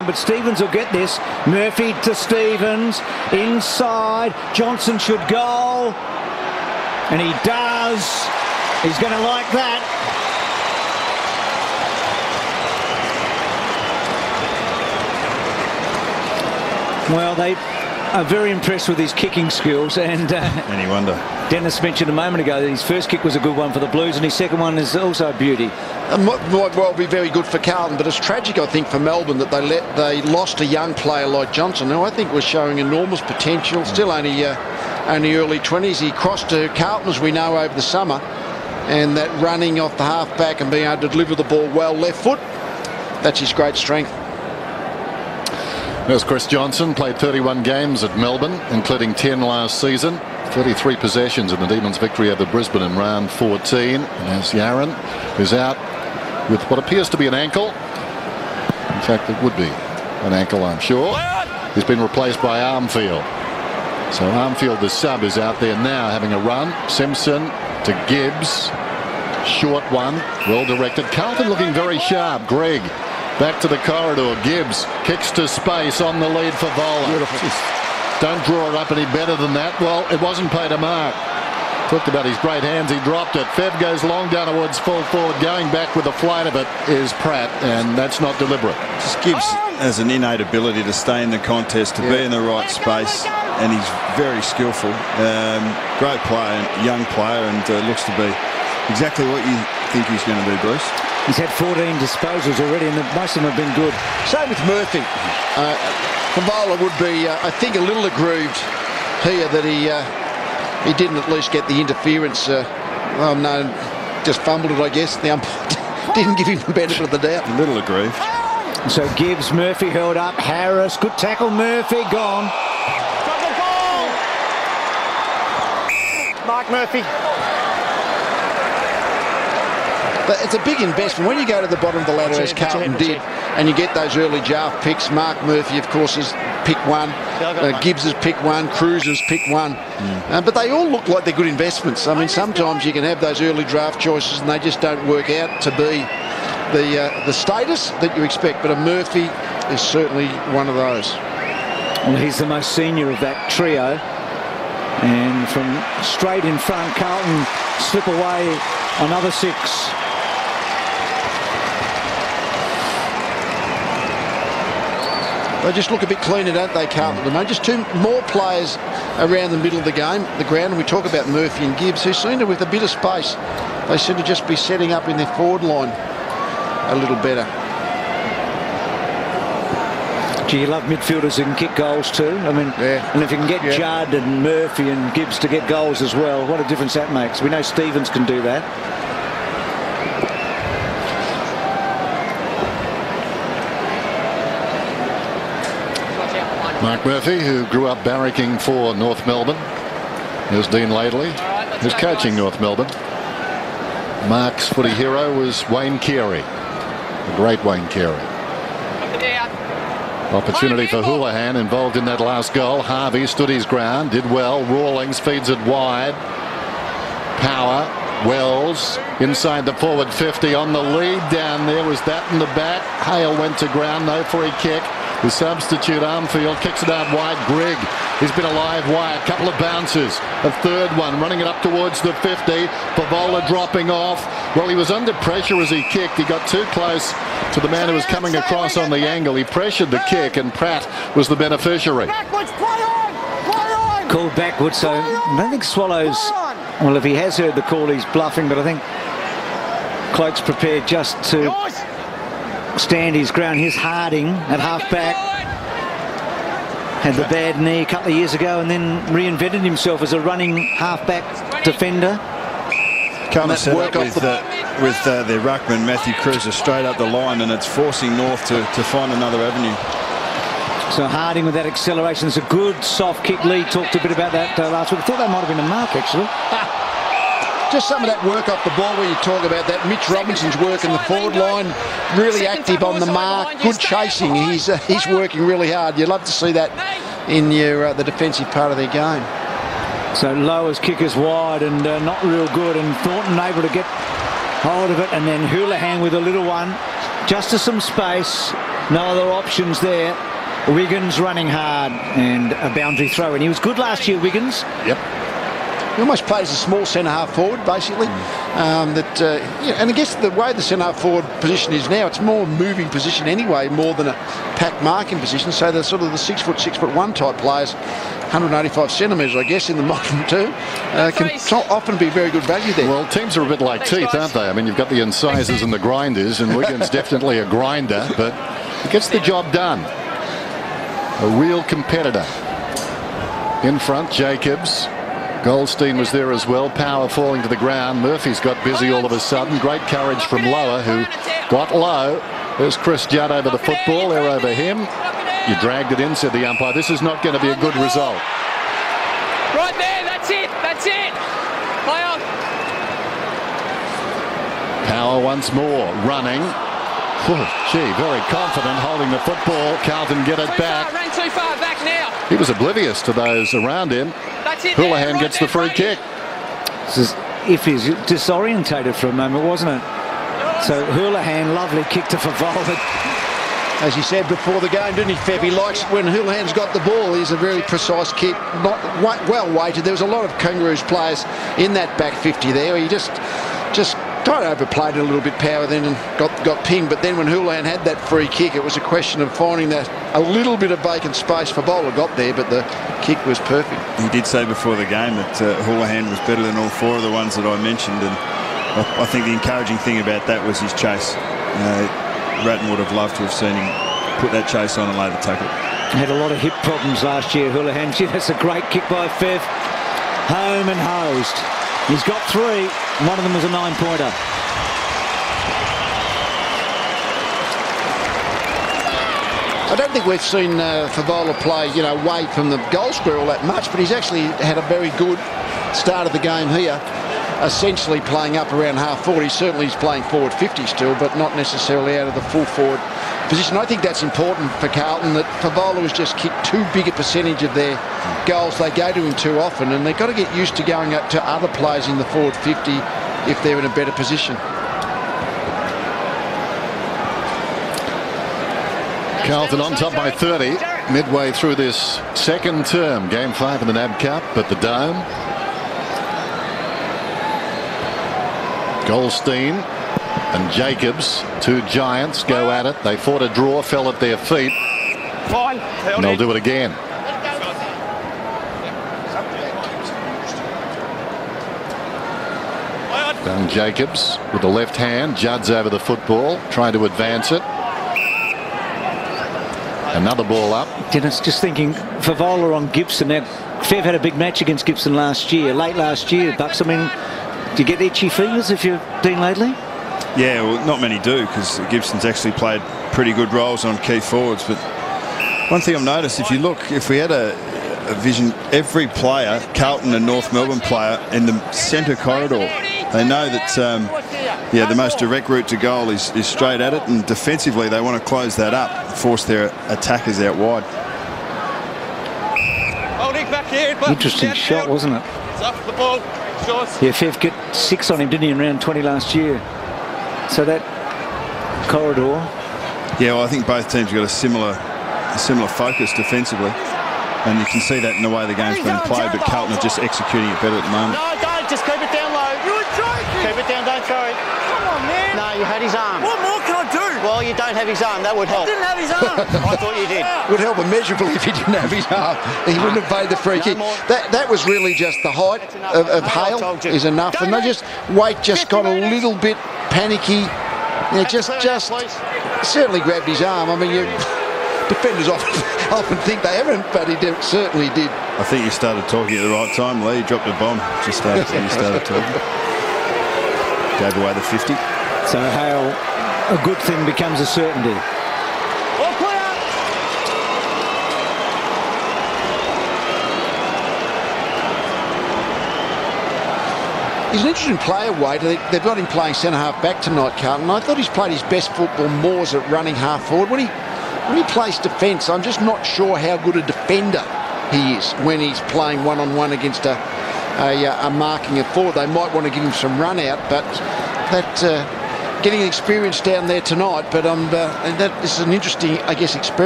But Stevens will get this. Murphy to Stevens. Inside. Johnson should go. And he does. He's going to like that. Well, they are very impressed with his kicking skills. And any wonder. Dennis mentioned a moment ago that his first kick was a good one for the Blues, and his second one is also a beauty. Might well be very good for Carlton, but it's tragic, I think, for Melbourne that they lost a young player like Johnson, who I think was showing enormous potential. Still only early 20s. He crossed to Carlton, as we know, over the summer, and that running off the half-back and being able to deliver the ball well left foot, that's his great strength. There's Chris Johnson, played 31 games at Melbourne, including 10 last season. 33 possessions in the Demons' victory over Brisbane in round 14. And as Yaron is out with what appears to be an ankle. In fact, it would be an ankle, I'm sure. He's been replaced by Armfield. So Armfield, the sub, is out there now having a run. Simpson to Gibbs. Short one, well directed. Carlton looking very sharp. Greg back to the corridor. Gibbs kicks to space on the lead for Fevola. Beautiful. Don't draw it up any better than that. Well, it wasn't paid a mark. Talked about his great hands. He dropped it. Fev goes long down towards full forward. Going back with the flight of it is Pratt, and that's not deliberate. Gibbs has an innate ability to stay in the contest, to be in the right space, and he's very skillful. Great player, young player, and looks to be exactly what you think he's going to be, Bruce. He's had 14 disposals already, and most of them have been good. Same with Murphy. Fevola would be, I think, a little aggrieved here that he didn't at least get the interference. Oh no, just fumbled it, I guess. The umpire didn't give him the benefit of the doubt. A little aggrieved. So Gibbs, Murphy held up. Harris, good tackle. Murphy gone. Drop the ball. Mark Murphy. But it's a big investment. When you go to the bottom of the ladder, as Carlton did, and you get those early draft picks, Mark Murphy, of course, is pick one. Gibbs is pick one. Cruz is pick one. But they all look like they're good investments. I mean, sometimes you can have those early draft choices and they just don't work out to be the status that you expect. But a Murphy is certainly one of those. Well, he's the most senior of that trio. And from straight in front, Carlton slip away another 6. They just look a bit cleaner, don't they, Carlton? Just two more players around the middle of the ground. And we talk about Murphy and Gibbs, who seem to, with a bit of space, they seem to just be setting up in their forward line a little better. Gee, you love midfielders who can kick goals too. I mean, and if you can get Judd and Murphy and Gibbs to get goals as well, what a difference that makes. We know Stevens can do that. Mark Murphy, who grew up barracking for North Melbourne. Here's Dean Laidley, who's coaching North Melbourne. Mark's footy hero was Wayne Carey, the great Wayne Carey. Opportunity for Houlihan involved in that last goal. Harvey stood his ground, did well. Rawlings feeds it wide. Power. Wells inside the forward 50 on the lead. Down there was that in the back. Hale went to ground, no free kick. The substitute Armfield kicks it out wide. Grigg, he's been alive wide. A couple of bounces. A third one, running it up towards the 50. Fevola dropping off. Well, he was under pressure as he kicked. He got too close to the man who was coming across on the angle. He pressured the kick, and Pratt was the beneficiary. Called backwards, so I don't think Swallows, well, if he has heard the call, he's bluffing, but I think Cloak's prepared just to stand his ground. Here's Harding at half-back. Had the bad knee a couple of years ago and then reinvented himself as a running half-back defender. Can't set up with their ruckman, Matthew Cruz, straight up the line, and it's forcing North to find another avenue. So Harding with that acceleration. It's a good soft kick. Lee talked a bit about that last week. I thought that might have been a mark, actually. Just some of that work off the ball where you talk about that. Mitch Robinson's work in the forward line, really active on the mark, good chasing. He's working really hard. You'd love to see that in the defensive part of their game. So Lower's kick is wide and not real good, and Thornton able to get hold of it, and then Houlihan with a little one, just to some space. No other options there. Wiggins running hard and a boundary throw. And he was good last year, Wiggins. Yep. He almost plays a small centre-half forward, basically. Yeah, and I guess the way the centre-half forward position is now, it's more moving position anyway, more than a pack marking position. So the sort of the 6 foot, 6'1" type players, 185 centimetres, I guess, in the modern term, can often be very good value there. Well, teams are a bit like teeth, aren't they? I mean, you've got the incisors and the grinders, and Wiggins definitely a grinder, but he gets the job done. A real competitor. In front, Jacobs. Goldstein was there as well. Power falling to the ground. Murphy's got busy all of a sudden. Great courage from Lower, who got low. There's Chris Judd over the football. They're over him. You dragged it in, said the umpire. This is not going to be a good result. Right there, that's it, that's it. Play on. Power once more, running. Gee, very confident, holding the football. Carlton get it back. Ran too far back now. He was oblivious to those around him. That's it. Houlihan gets the free kick. This is if he's disorientated for a moment, wasn't it? So Houlihan, lovely kick to Fevola. As he said before the game, didn't he, Fev? He likes it when Houlihan's got the ball. He's a very precise kick, not well weighted. There was a lot of Kangaroos players in that back 50 there. He just kind of overplayed it a little bit, Power, then and got pinged. But then when Houlihan had that free kick, it was a question of finding that a little bit of vacant space. Fevola got there, but the kick was perfect. He did say before the game that Houlihan was better than all four of the ones that I mentioned, and I think the encouraging thing about that was his chase. Ratton would have loved to have seen him put that chase on and lay the tackle. Had a lot of hip problems last year, Houlihan. Gee, that's a great kick by Fev. Home and hosed. He's got 3. One of them was a 9-pointer. I don't think we've seen Fevola play, away from the goal square all that much, but he's actually had a very good start of the game here. Essentially playing up around half forward. He certainly is playing forward 50 still, but not necessarily out of the full forward position. I think that's important for Carlton, that Fevola has just kicked too big a percentage of their goals. They go to him too often, and they've got to get used to going up to other players in the forward 50 if they're in a better position. Carlton on top by 30 midway through this second term. Game 5 in the NAB Cup at the Dome. Goldstein and Jacobs, 2 giants, go at it. They fought a draw, fell at their feet. Fine. And they'll do it again. Young Jacobs with the left hand. Judd's over the football, trying to advance it. Another ball up. Dennis, just thinking, Fevola on Gibson. Now, Fev had a big match against Gibson last year, late last year. Bucks, I mean, do you get itchy fingers if you're Dean Laidley? Yeah, well, not many do, because Gibson's actually played pretty good roles on key forwards. But one thing I've noticed, if we had a vision, every player, Carlton and North Melbourne player, in the centre corridor, they know that the most direct route to goal is straight at it, and defensively they want to close that up, force their attackers out wide. Holding back here. Interesting shot, wasn't it? It's off the ball. Yeah, Fev got 6 on him, didn't he, in round 20 last year? So that corridor. Yeah, well, I think both teams have got a similar focus defensively, and you can see that in the way the game's been played. But Carlton are just executing it better at the moment. No, don't. Just keep it down low. You were joking. Keep it down. Don't throw it. Come on, man. No, you had his arm. What more can I do? Well, you don't have his arm. That would help. I didn't have his arm. I thought you did. Would help immeasurably if he didn't have his arm. He wouldn't have paid the free kick. That was really just the height of Hale is enough. And they Waite just got a little bit panicky. Just certainly grabbed his arm. I mean, defenders often think they haven't, but he certainly did. I think you started talking at the right time, Lee. You dropped a bomb just after you started talking. Gave away the 50. So Hale, a good thing becomes a certainty. He's an interesting player, Wade. They've got him playing centre-half back tonight, Carlton. I thought he's played his best football more at running half forward. When he plays defence, I'm just not sure how good a defender he is when he's playing one-on-one against a marking a forward. They might want to give him some run out, but that getting experience down there tonight. But that is an interesting, I guess, experiment.